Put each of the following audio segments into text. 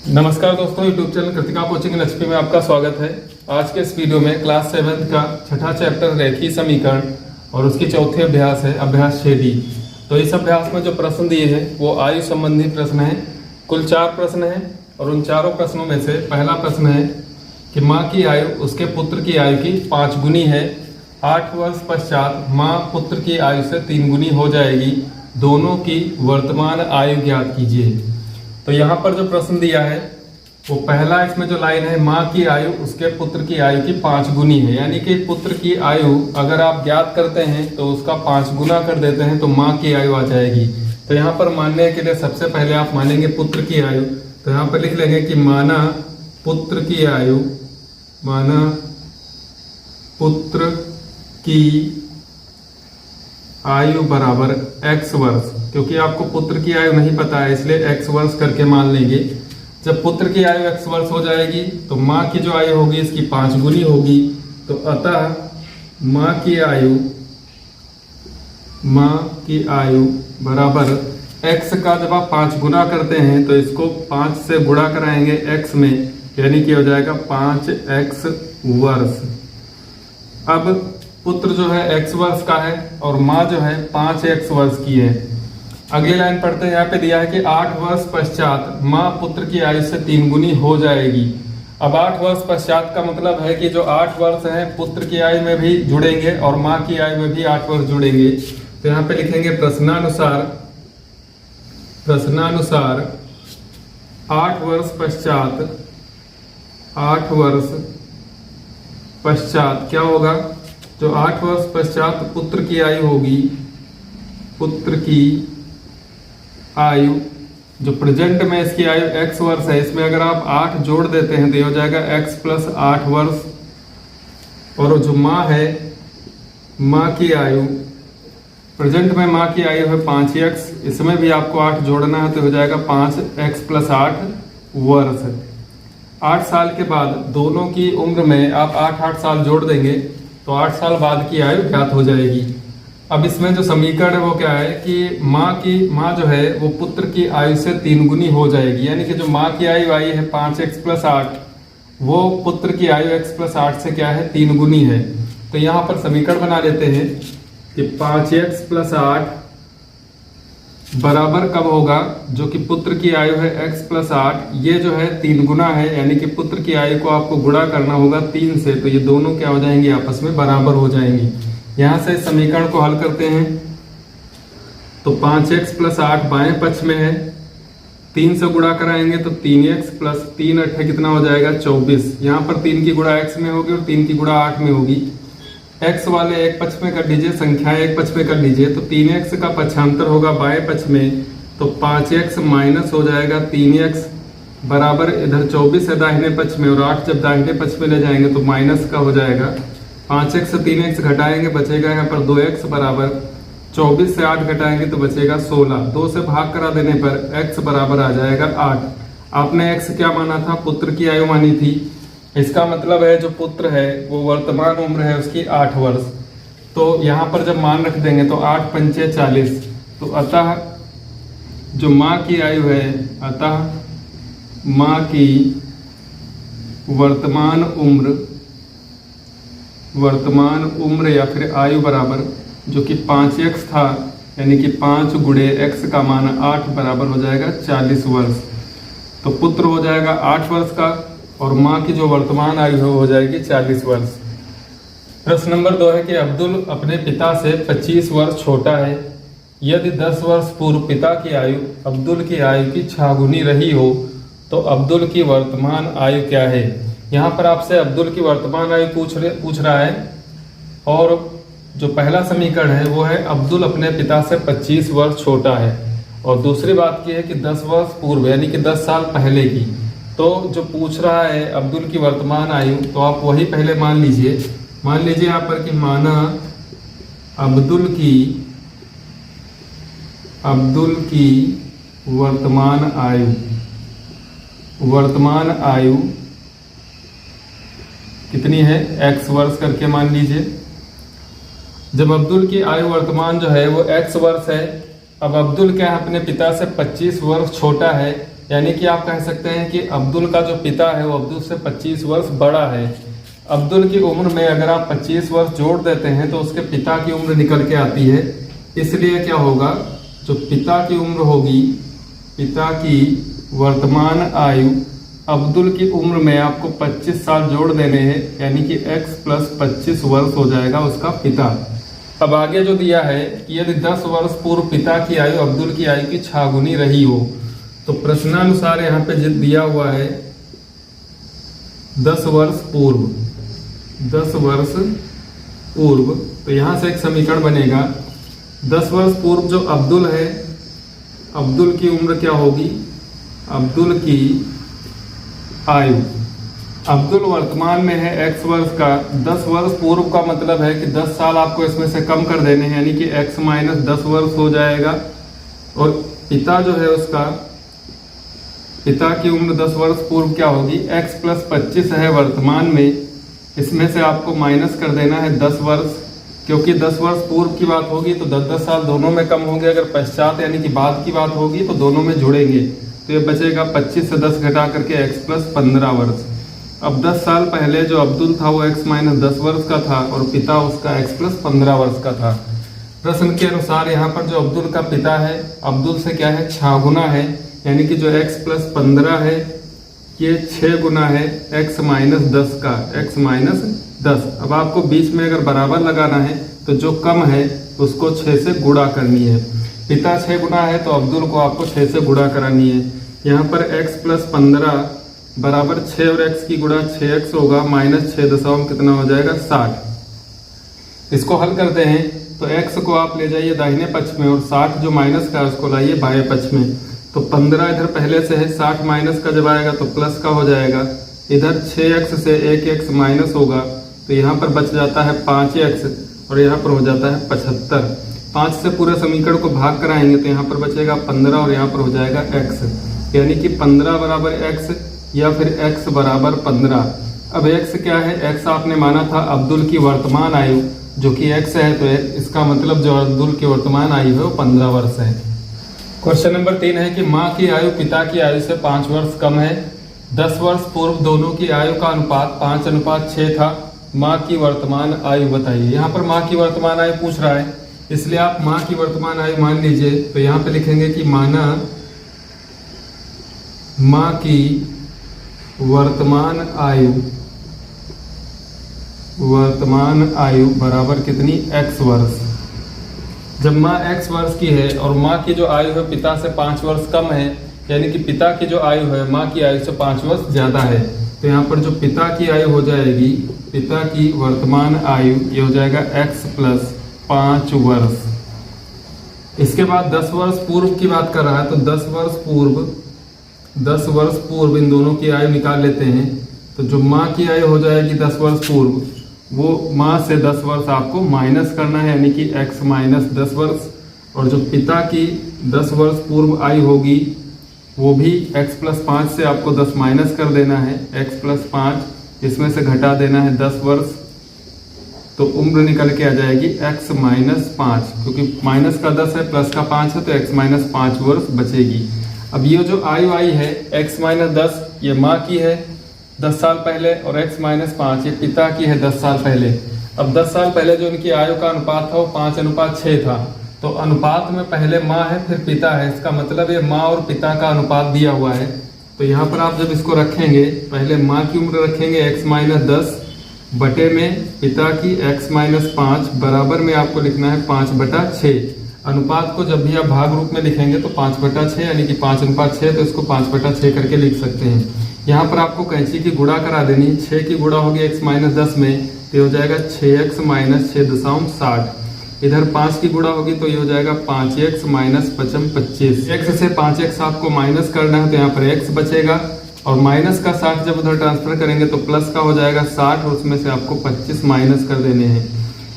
नमस्कार दोस्तों, YouTube channel Kritika coaching HP में आपका स्वागत है। आज के इस वीडियो में क्लास 7 का छठा चैप्टर रेखीय समीकरण और उसकी चौथे अभ्यास है अभ्यास 6D। तो इस अभ्यास में जो प्रश्न दिए हैं वो आयु संबंधी प्रश्न है। कुल 4 प्रश्न हैं और उन चारों प्रश्नों में से पहला प्रश्न है कि माँ की आयु उसके पुत्र की आयु की 5 गुनी है। 8 वर्ष पश्चात माँ पुत्र की आयु से 3 गुनी हो जाएगी। दोनों की वर्तमान आयु ज्ञात कीजिए। तो यहाँ पर जो प्रश्न दिया है वो पहला, इसमें जो लाइन है माँ की आयु उसके पुत्र की आयु की 5 गुनी है, यानी कि पुत्र की आयु अगर आप ज्ञात करते हैं तो उसका 5 गुना कर देते हैं तो माँ की आयु आ जाएगी। तो यहाँ पर मानने के लिए सबसे पहले आप मानेंगे पुत्र की आयु। तो यहाँ पर लिख लेंगे कि माना पुत्र की आयु, माना पुत्र की आयु बराबर x वर्ष। क्योंकि आपको पुत्र की आयु नहीं पता है इसलिए x वर्ष करके मान लेंगे। जब पुत्र की आयु x वर्ष हो जाएगी तो माँ की जो आयु होगी इसकी 5 गुनी होगी। तो अतः माँ की आयु बराबर x का जब आप 5 गुना करते हैं तो इसको 5 से गुणा कराएंगे x में, यानी कि हो जाएगा 5x वर्ष। अब पुत्र जो है x वर्ष का है और माँ जो है 5x वर्ष की है। अगली लाइन पढ़ते हैं। यहाँ पे दिया है कि 8 वर्ष पश्चात माँ पुत्र की आयु से 3 गुनी हो जाएगी। अब 8 वर्ष पश्चात का मतलब है कि जो 8 वर्ष हैं पुत्र की आयु में भी जुड़ेंगे और माँ की आयु में भी 8 वर्ष जुड़ेंगे। तो यहाँ पे लिखेंगे प्रश्नानुसार 8 वर्ष पश्चात क्या होगा? जो 8 वर्ष पश्चात पुत्र की आयु होगी, पुत्र की आयु जो प्रेजेंट में इसकी आयु x वर्ष है, इसमें अगर आप 8 जोड़ देते हैं तो ये हो जाएगा x प्लस 8 वर्ष। और जो माँ है, माँ की आयु प्रेजेंट में माँ की आयु है 5x, इसमें भी आपको 8 जोड़ना है तो हो जाएगा 5x प्लस 8 वर्ष। 8 साल के बाद दोनों की उम्र में आप 8 साल जोड़ देंगे तो 8 साल बाद की आयु ज्ञात हो जाएगी। अब इसमें जो समीकरण है वो क्या है कि माँ जो है वो पुत्र की आयु से 3 गुनी हो जाएगी, यानी कि जो माँ की आयु आई है 5x प्लस 8 वो पुत्र की आयु x प्लस 8 से क्या है 3 गुनी है। तो यहाँ पर समीकरण बना लेते हैं कि 5x प्लस 8 बराबर कब होगा? जो कि पुत्र की आयु है x प्लस 8, ये जो है 3 गुना है, यानी कि पुत्र की आयु को आपको गुणा करना होगा 3 से। तो ये दोनों क्या हो जाएंगे? आपस में बराबर हो जाएंगे। यहाँ से समीकरण को हल करते हैं तो 5x प्लस 8 बाएं पक्ष में है, 3 से गुणा कराएंगे तो 3x प्लस 3 8 कितना हो जाएगा? 24। यहाँ पर 3 की गुणा x में होगी और 3 की गुणा 8 में होगी। x वाले एक पक्ष में कर लीजिए, संख्या एक पक्ष में कर लीजिए तो 3x का पक्षांतर होगा बाएं पक्ष में, तो 5x माइनस हो जाएगा 3x बराबर इधर 24 है दाहिने पक्ष में और 8 जब दाहिने पक्ष में ले जाएंगे तो माइनस का हो जाएगा। 5x से 3x घटाएंगे बचेगा यहाँ पर 2x बराबर 24 से 8 घटाएंगे तो बचेगा 16। 2 से भाग करा देने पर x बराबर आ जाएगा 8। आपने x क्या माना था? पुत्र की आयु मानी थी। इसका मतलब है जो पुत्र है वो वर्तमान उम्र है उसकी 8 वर्ष। तो यहाँ पर जब मान रख देंगे तो 8 पंचे 40। तो अतः जो माँ की आयु है, अतः माँ की वर्तमान उम्र या फिर आयु बराबर जो कि 5x था, यानी कि 5 गुणे x का मान 8 बराबर हो जाएगा 40 वर्ष। तो पुत्र हो जाएगा 8 वर्ष का और माँ की जो वर्तमान आयु है हो जाएगी 40 वर्ष। प्रश्न नंबर 2 है कि अब्दुल अपने पिता से 25 वर्ष छोटा है। यदि 10 वर्ष पूर्व पिता की आयु अब्दुल की आयु की 6 गुनी रही हो तो अब्दुल की वर्तमान आयु क्या है? यहाँ पर आपसे अब्दुल की वर्तमान आयु पूछ रहा है। और जो पहला समीकरण है वो है अब्दुल अपने पिता से 25 वर्ष छोटा है और दूसरी बात की है कि 10 वर्ष पूर्व यानी कि 10 साल पहले की। तो जो पूछ रहा है अब्दुल की वर्तमान आयु, तो आप वही पहले मान लीजिए। मान लीजिए यहाँ पर कि माना अब्दुल की वर्तमान आयु कितनी है? x वर्ष करके मान लीजिए। जब अब्दुल की आयु वर्तमान जो है वो x वर्ष है, अब अब्दुल क्या है अपने पिता से 25 वर्ष छोटा है, यानी कि आप कह सकते हैं कि अब्दुल का जो पिता है वो अब्दुल से 25 वर्ष बड़ा है। अब्दुल की उम्र में अगर आप 25 वर्ष जोड़ देते हैं तो उसके पिता की उम्र निकल के आती है। इसलिए क्या होगा, जो पिता की उम्र होगी, पिता की वर्तमान आयु अब्दुल की उम्र में आपको 25 साल जोड़ देने हैं, यानी कि x + 25 वर्ष हो जाएगा उसका पिता। अब आगे जो दिया है कि यदि 10 वर्ष पूर्व पिता की आयु अब्दुल की आयु की 6 गुनी रही हो, तो प्रश्नानुसार यहाँ पे दिया हुआ है 10 वर्ष पूर्व, 10 वर्ष पूर्व, तो यहाँ से एक समीकरण बनेगा 10 वर्ष पूर्व जो अब्दुल है, अब्दुल की उम्र क्या होगी, अब्दुल की आयु, अब्दुल वर्तमान में है x वर्ष का, 10 वर्ष पूर्व का मतलब है कि 10 साल आपको इसमें से कम कर देने हैं, यानी कि x - 10 वर्ष हो जाएगा। और पिता जो है उसका, पिता की उम्र 10 वर्ष पूर्व क्या होगी, x + 25 है वर्तमान में, इसमें से आपको माइनस कर देना है 10 वर्ष, क्योंकि 10 वर्ष पूर्व की बात होगी तो 10-10 साल दोनों में कम होंगे। अगर पश्चात यानी कि बाद की बात होगी तो दोनों में जुड़ेंगे, तो ये बचेगा 25 से 10 घटा करके x + 15 वर्ष। अब 10 साल पहले जो अब्दुल था वो x - 10 वर्ष का था और पिता उसका x + 15 वर्ष का था। प्रश्न के अनुसार यहाँ पर जो अब्दुल का पिता है, अब्दुल से क्या है, 6 गुना है, यानी कि जो x + 15 है ये 6 गुना है x - 10 का, x - 10। अब आपको बीच में अगर बराबर लगाना है तो जो कम है उसको 6 से गुणा करनी है। पिता 6 गुना है तो अब्दुल को आपको 6 से गुणा करानी है। यहाँ पर x + 15 बराबर 6 और x की गुणा 6x होगा, -6 दशमलव कितना हो जाएगा, 60। इसको हल करते हैं तो x को आप ले जाइए दाहिने पक्ष में और 60 जो माइनस का है उसको लाइए बाएं पक्ष में। तो 15 इधर पहले से है, 60 माइनस का जब आएगा तो प्लस का हो जाएगा। इधर 6x से 1x माइनस होगा तो यहाँ पर बच जाता है 5x और यहाँ पर हो जाता है 75। 5 से पूरे समीकरण को भाग कराएंगे तो यहाँ पर बचेगा 15 और यहाँ पर हो जाएगा x, यानी कि 15 बराबर x या फिर x बराबर 15। अब x क्या है, x आपने माना था अब्दुल की वर्तमान आयु जो कि x है, तो इसका मतलब जो अब्दुल की वर्तमान आयु है वो 15 वर्ष है। क्वेश्चन नंबर 3 है कि माँ की आयु पिता की आयु से 5 वर्ष कम है। 10 वर्ष पूर्व दोनों की आयु का अनुपात 5:6 था। माँ की वर्तमान आयु बताइए। यहाँ पर माँ की वर्तमान आयु पूछ रहा है, इसलिए आप माँ की वर्तमान आयु मान लीजिए। तो यहाँ पे लिखेंगे कि माना माँ की वर्तमान आयु बराबर कितनी, x वर्ष। जब माँ x वर्ष की है और माँ की जो आयु है पिता से 5 वर्ष कम है, यानी कि पिता की जो आयु है माँ की आयु से 5 वर्ष ज्यादा है, तो यहाँ पर जो पिता की आयु हो जाएगी, पिता की वर्तमान आयु ये हो जाएगा x + 5 वर्ष। इसके बाद 10 वर्ष पूर्व की बात कर रहा है, तो 10 वर्ष पूर्व इन दोनों की आयु निकाल लेते हैं। तो जो माँ की आयु हो जाएगी 10 वर्ष पूर्व, वो माँ से 10 वर्ष आपको माइनस करना है, यानी कि x - 10 वर्ष। और जो पिता की 10 वर्ष पूर्व आयु होगी वो भी x + 5 से आपको 10 माइनस कर देना है, x + 5, इसमें से घटा देना है 10 वर्ष, तो उम्र निकल के आ जाएगी x - 5, क्योंकि माइनस का 10 है प्लस का 5 है तो x - 5 वर्ष बचेगी। अब ये जो आयु आई है x - 10 ये माँ की है 10 साल पहले और x - 5 ये पिता की है 10 साल पहले। अब 10 साल पहले जो इनकी आयु का अनुपात था वो 5:6 था, तो अनुपात में पहले माँ है फिर पिता है, इसका मतलब ये माँ और पिता का अनुपात दिया हुआ है। तो यहाँ पर आप जब इसको रखेंगे, पहले माँ की उम्र रखेंगे x - 10 बटे में पिता की x - 5 बराबर में आपको लिखना है 5/6। अनुपात को जब भी आप भाग रूप में लिखेंगे तो 5/6 यानी कि 5:6, तो इसको 5/6 करके लिख सकते हैं। यहाँ पर आपको कैंची की गुणा करा देनी, 6 की गुणा होगी x - 10 में, तो हो जाएगा 6x - 6.60। इधर 5 की गुणा होगी तो ये हो जाएगा 5x - 25। x से 5x आपको माइनस करना है तो यहाँ पर x बचेगा, और माइनस का 60 जब उधर ट्रांसफर करेंगे तो प्लस का हो जाएगा 60, और उसमें से आपको 25 माइनस कर देने हैं।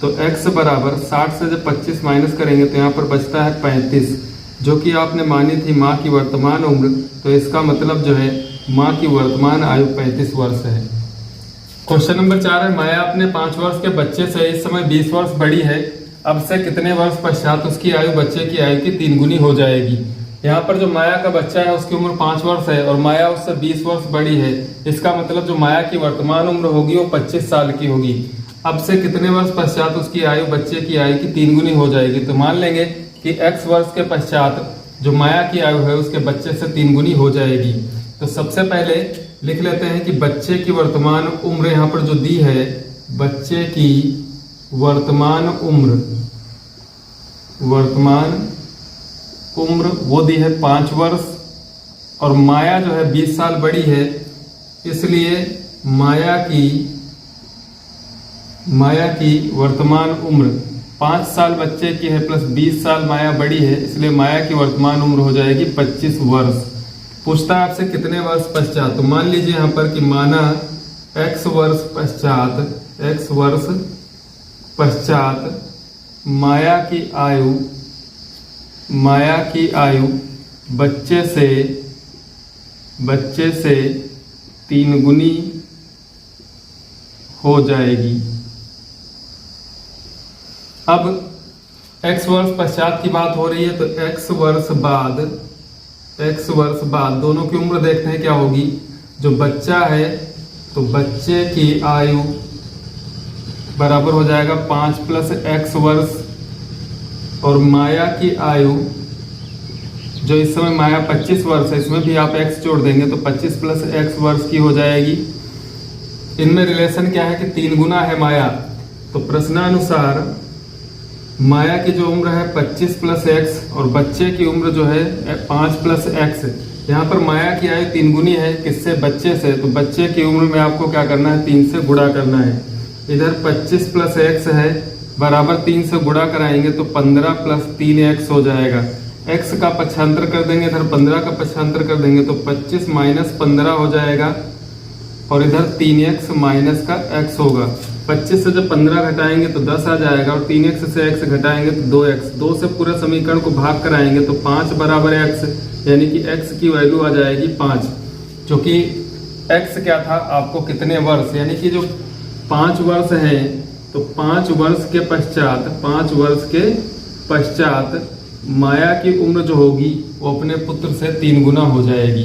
तो x बराबर 60 से जब 25 माइनस करेंगे तो यहाँ पर बचता है 35, जो कि आपने मानी थी माँ की वर्तमान उम्र, तो इसका मतलब जो है माँ की वर्तमान आयु 35 वर्ष है। क्वेश्चन नंबर 4 है, माया अपने 5 वर्ष के बच्चे से इस समय 20 वर्ष बड़ी है, अब से कितने वर्ष पश्चात उसकी आयु बच्चे की आयु की 3 गुनी हो जाएगी। यहाँ पर जो माया का बच्चा है उसकी उम्र 5 वर्ष है और माया उससे 20 वर्ष बड़ी है। इसका मतलब जो माया की वर्तमान उम्र होगी वो 25 साल की होगी। अब से कितने वर्ष पश्चात उसकी आयु बच्चे की आयु की 3 गुनी हो जाएगी। तो मान लेंगे कि x वर्ष के पश्चात जो माया की आयु है उसके बच्चे से 3 गुनी हो जाएगी। तो सबसे पहले लिख लेते हैं कि बच्चे की वर्तमान उम्र यहाँ पर जो दी है, बच्चे की वर्तमान उम्र वो दी है 5 वर्ष और माया जो है 20 साल बड़ी है, इसलिए माया की वर्तमान उम्र 5 साल बच्चे की है प्लस 20 साल माया बड़ी है, इसलिए माया की वर्तमान उम्र हो जाएगी 25 वर्ष। पूछता है आपसे कितने वर्ष पश्चात। तो मान लीजिए यहाँ पर कि माना x वर्ष पश्चात माया की आयु बच्चे से 3 गुनी हो जाएगी। अब x वर्ष पश्चात की बात हो रही है, तो x वर्ष बाद दोनों की उम्र देखते हैं क्या होगी। जो बच्चा है तो बच्चे की आयु बराबर हो जाएगा 5 + x वर्ष और माया की आयु जो इस समय माया 25 वर्ष है, इसमें भी आप x जोड़ देंगे तो 25 + x वर्ष की हो जाएगी। इनमें रिलेशन क्या है कि 3 गुना है माया। तो प्रश्नानुसार माया की जो उम्र है 25 + x और बच्चे की उम्र जो है 5 + x। यहाँ पर माया की आयु 3 गुनी है, किससे? बच्चे से। तो बच्चे की उम्र में आपको क्या करना है? 3 से गुणा करना है। इधर 25 + x है बराबर 3 से गुणा कराएंगे तो 15 + 3x हो जाएगा। x का पक्षांतर कर देंगे, इधर 15 का पक्षांतर कर देंगे तो 25 - 15 हो जाएगा और इधर 3x - का x होगा। 25 से जब 15 घटाएंगे तो 10 आ जाएगा और 3x से x घटाएंगे तो 2x। 2 से पूरे समीकरण को भाग कराएंगे तो 5 बराबर x, यानी कि x की वैल्यू आ जाएगी 5। जो कि x क्या था आपको कितने वर्ष, यानी कि जो 5 वर्ष है तो 5 वर्ष के पश्चात माया की उम्र जो होगी वो अपने पुत्र से 3 गुना हो जाएगी।